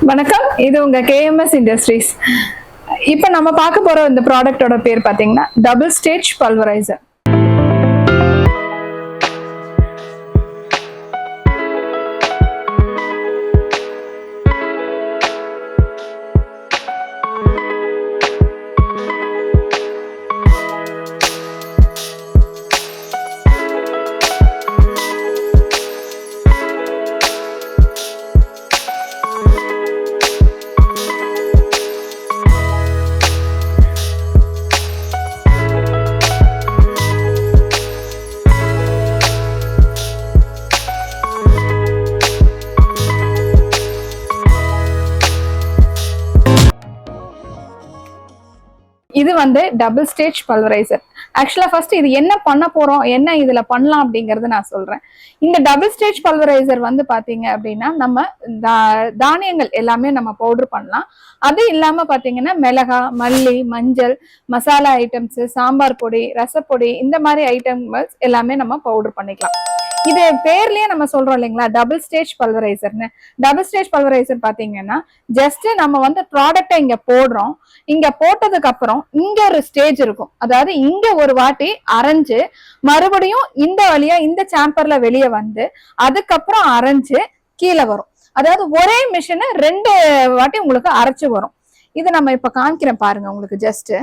வணக்கம், இது உங்க KMS இண்டஸ்ட்ரீஸ். இப்போ நம்ம பார்க்க போற இந்த ப்ராடக்ட்டோட பேர் பாத்தீங்கன்னா டபுள் ஸ்டேஜ் பல்வரைசர். இது வந்து டபுள் ஸ்டேஜ் பல்வரைசர். ஆக்சுவலா ஃபர்ஸ்ட் இது என்ன பண்ண போறோம், என்ன இதுல பண்ணலாம் அப்படிங்கறது நான் சொல்றேன். இந்த டபுள் ஸ்டேஜ் பல்வரைசர் வந்து பாத்தீங்க அப்படின்னா நம்ம தானியங்கள் எல்லாமே நம்ம பவுடர் பண்ணலாம். அது இல்லாம பாத்தீங்கன்னா மிளகா, மல்லி, மஞ்சள், மசாலா ஐட்டம்ஸ், சாம்பார் பொடி, ரசப்பொடி, இந்த மாதிரி ஐட்டம்ஸ் எல்லாமே நம்ம பவுடர் பண்ணிக்கலாம். இது பேர்லயே நம்ம சொல்றோம் இல்லைங்களா, டபுள் ஸ்டேஜ் பல்வரைசர்னு. டபுள் ஸ்டேஜ் பல்வரைசர் பாத்தீங்கன்னா ஜஸ்ட் நம்ம வந்து ப்ராடக்டை இங்க போடுறோம். இங்க போட்டதுக்கு அப்புறம் இங்க ஒரு ஸ்டேஜ் இருக்கும். அதாவது இங்க ஒரு வாட்டி அரைஞ்சு மறுபடியும் இந்த வழியா இந்த சாம்பர்ல வெளியே வந்து அதுக்கப்புறம் அரைஞ்சு கீழே வரும். அதாவது ஒரே மிஷின் 2 வாட்டி உங்களுக்கு அரைச்சு வரும். இது நம்ம இப்ப காமிக்கிறேன் பாருங்க உங்களுக்கு. ஜஸ்ட்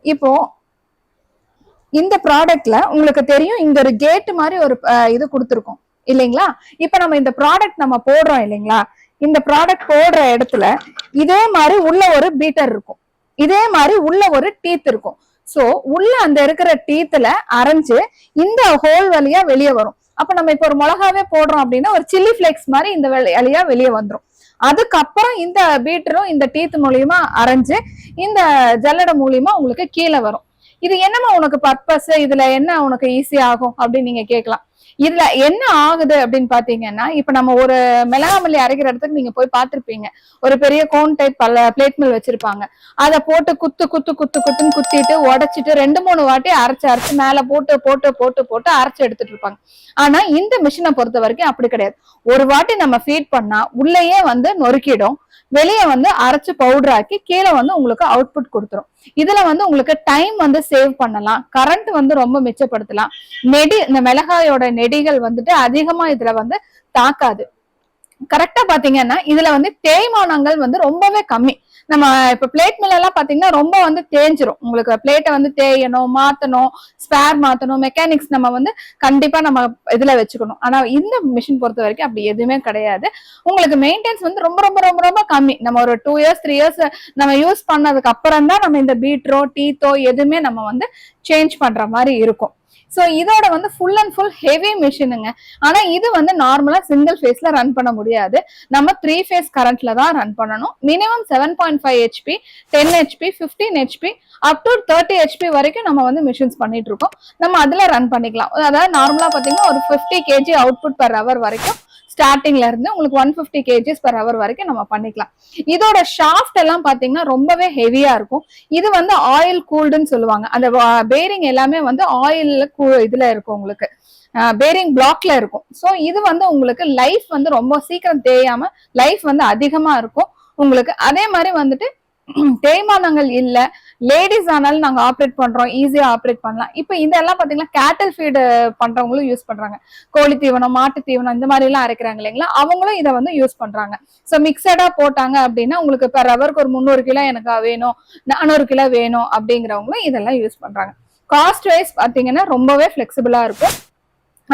இப்போ இந்த ப்ராடக்ட்ல உங்களுக்கு தெரியும், இங்க ஒரு கேட் மாதிரி ஒரு இது கொடுத்துருக்கோம் இல்லைங்களா. இப்ப நம்ம இந்த ப்ராடக்ட் நம்ம போடுறோம் இல்லைங்களா, இந்த ப்ராடக்ட் போடுற இடத்துல இதே மாதிரி உள்ள ஒரு பீட்டர் இருக்கும், இதே மாதிரி உள்ள ஒரு டீத் இருக்கும். சோ உள்ள அந்த இருக்கிற டீத்துல அரைஞ்சு இந்த ஹோல் வழியா வெளியே வரும். அப்ப நம்ம இப்ப ஒரு மிளகாவே போடுறோம் அப்படின்னா ஒரு சில்லி பிளேக்ஸ் மாதிரி இந்த வழியா வெளியே வந்துடும். அதுக்கப்புறம் இந்த பீட்டரும் இந்த டீத் மூலியமா அரைஞ்சு இந்த ஜல்லடை மூலியமா உங்களுக்கு கீழே வரும். இது என்னமா உனக்கு பர்பஸ், இதுல என்ன உனக்கு ஈஸி ஆகும் அப்படின்னு நீங்க கேட்கலாம். இதுல என்ன ஆகுது அப்படின்னு பாத்தீங்கன்னா, இப்ப நம்ம ஒரு மிளகா மல்லி அரைக்கிற இடத்துக்கு நீங்க போய் பார்த்திருப்பீங்க. ஒரு பெரிய கோன் டைப் பிளேட் மில் வச்சிருப்பாங்க. அதை போட்டு குத்துன்னு குத்திட்டு உடைச்சிட்டு 2-3 வாட்டி அரைச்சு மேல போட்டு அரைச்சு எடுத்துட்டு இருப்பாங்க. ஆனா இந்த மிஷினை பொறுத்த வரைக்கும் அப்படி கிடையாது. ஒரு வாட்டி நம்ம ஃபீட் பண்ணா உள்ளேயே வந்து நொறுக்கிடும், வெளியே வந்து அரைச்சு பவுடர் ஆக்கி கீழே வந்து உங்களுக்கு அவுட்புட் கொடுத்துரும். இதுல வந்து உங்களுக்கு டைம் வந்து சேவ் பண்ணலாம், கரண்ட் வந்து ரொம்ப மிச்சப்படுத்தலாம். இந்த மிளகாயோட நெடிகள் வந்துட்டு அதிகமா இதுல வந்து தாக்காது. கரெக்டா பாத்தீங்கன்னா இதுல வந்து தேய்மானங்கள் வந்து ரொம்பவே கம்மி. நம்ம இப்ப பிளேட் மில் எல்லாம் பாத்தீங்கன்னா ரொம்ப வந்து தேஞ்சிரும். உங்களுக்கு பிளேட்டை வந்து தேயணும், மாத்தணும், ஸ்பேர் மாத்தணும், மெக்கானிக்ஸ் நம்ம வந்து கண்டிப்பா நம்ம இதுல வச்சுக்கணும். ஆனா இந்த மிஷின் பொறுத்த வரைக்கும் அப்படி எதுவுமே கிடையாது. உங்களுக்கு மெயின்டெனன்ஸ் வந்து ரொம்ப ரொம்ப ரொம்ப ரொம்ப கம்மி. நம்ம ஒரு 2 இயர்ஸ் 3 இயர்ஸ் நம்ம யூஸ் பண்ணதுக்கு அப்புறம் தான் நம்ம இந்த பீட்ரோ டீத்தோ எதுவுமே நம்ம வந்து சேஞ்ச் பண்ற மாதிரி இருக்கும். சோ இதோட வந்து ஃபுல் அண்ட் ஃபுல் ஹெவி மிஷினுங்க. ஆனா இது வந்து நார்மலா சிங்கிள் ஃபேஸ்ல ரன் பண்ண முடியாது. நம்ம 3 ஃபேஸ் கரண்ட்ல தான் ரன் பண்ணணும். Minimum 7.5 HP, 10 HP, 15 HP up to 30 HP வரைக்கும் நம்ம வந்து மிஷின்ஸ் பண்ணிட்டு இருக்கோம். நம்ம அதுல ரன் பண்ணிக்கலாம். அதாவது நார்மலா பாத்தீங்கன்னா ஒரு 50 kg அவுட்புட் பர் ஹவர் வரைக்கும் ஸ்டார்டிங்ல இருந்து உங்களுக்கு 150 kgs per hour வரைக்கும் நம்ம பண்ணிக்கலாம். இதோட ஷாஃப்ட் எல்லாம் பாத்தீங்கன்னா ரொம்பவே ஹெவியா இருக்கும். இது வந்து ஆயில் கூல்டுன்னு சொல்லுவாங்க. அந்த பேரிங் எல்லாமே வந்து ஆயில் இதுல இருக்கும், உங்களுக்கு பேரிங் பிளாக்ல இருக்கும். சோ இது வந்து உங்களுக்கு லைஃப் வந்து ரொம்ப சீக்கிரம் தேயாம லைஃப் வந்து அதிகமா இருக்கும் உங்களுக்கு. அதே மாதிரி வந்துட்டு தேய்மானங்கள் இல்ல. லேடிஸ் ஆனாலும் நாங்க ஆப்ரேட் பண்றோம், ஈஸியா ஆப்ரேட் பண்ணலாம். இப்ப இதெல்லாம் பாத்தீங்கன்னா கேட்டல் ஃபீடு பண்றவங்களும் யூஸ் பண்றாங்க. கோழி தீவனம், மாட்டு தீவனம் இந்த மாதிரி எல்லாம் அரைக்கிறாங்க இல்லைங்களா, அவங்களும் இதை வந்து யூஸ் பண்றாங்க. சோ மிக்சடா போட்டாங்க அப்படின்னா உங்களுக்கு பெர் ஹவருக்கு ஒரு 300 கிலோ எனக்கு வேணும், 400 கிலோ வேணும் அப்படிங்கிறவங்களும் இதெல்லாம் யூஸ் பண்றாங்க. காஸ்ட் வைஸ் பாத்தீங்கன்னா ரொம்பவே பிளெக்சிபிளா இருக்கும்.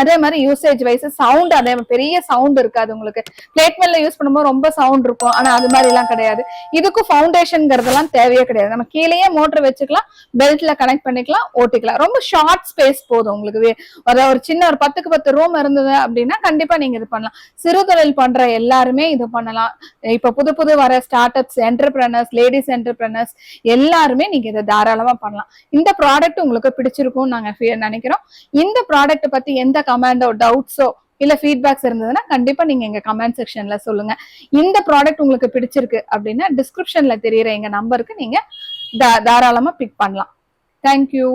அதே மாதிரி யூசேஜ் வைஸ் சவுண்ட் அதே பெரிய சவுண்ட் இருக்காது. உங்களுக்கு பிளேட் மில்ல யூஸ் பண்ணும்போது ரொம்ப சவுண்ட் இருக்கும், ஆனா அது மாதிரி எல்லாம் கிடையாது. இதுக்கும் ஃபவுண்டேஷன்ங்கிறதெல்லாம் தேவையே கிடையாது. நம்ம கீழேயே மோட்டர் வச்சுக்கலாம், பெல்ட்ல கனெக்ட் பண்ணிக்கலாம், ஓட்டிக்கலாம். ரொம்ப ஷார்ட் ஸ்பேஸ் போதும் உங்களுக்கு. அதாவது ஒரு சின்ன ஒரு 10க்கு 10 ரூம் இருந்தது அப்படின்னா கண்டிப்பா நீங்க இது பண்ணலாம். சிறு தொழில் பண்ற எல்லாருமே இது பண்ணலாம். இப்ப புது வர start ups, entrepreneurs, ladies entrepreneurs எல்லாருமே நீங்க இதை தாராளமா பண்ணலாம். இந்த ப்ராடக்ட் உங்களுக்கு பிடிச்சிருக்கும் நாங்க நினைக்கிறோம். இந்த ப்ராடக்ட் பத்தி எந்த கமெண்டோ டவுட்ஸோ இல்ல ஃபீட்பேக்ஸ் இருந்ததுன்னா கண்டிப்பா நீங்க எங்க கமெண்ட் செக்ஷன்ல சொல்லுங்க. இந்த ப்ராடக்ட் உங்களுக்கு பிடிச்சிருக்கு அப்படின்னா டிஸ்கிரிப்ஷன்ல தெரியுற எங்க நம்பருக்கு நீங்க தாராளமா பிக் பண்ணலாம். தேங்க்யூ.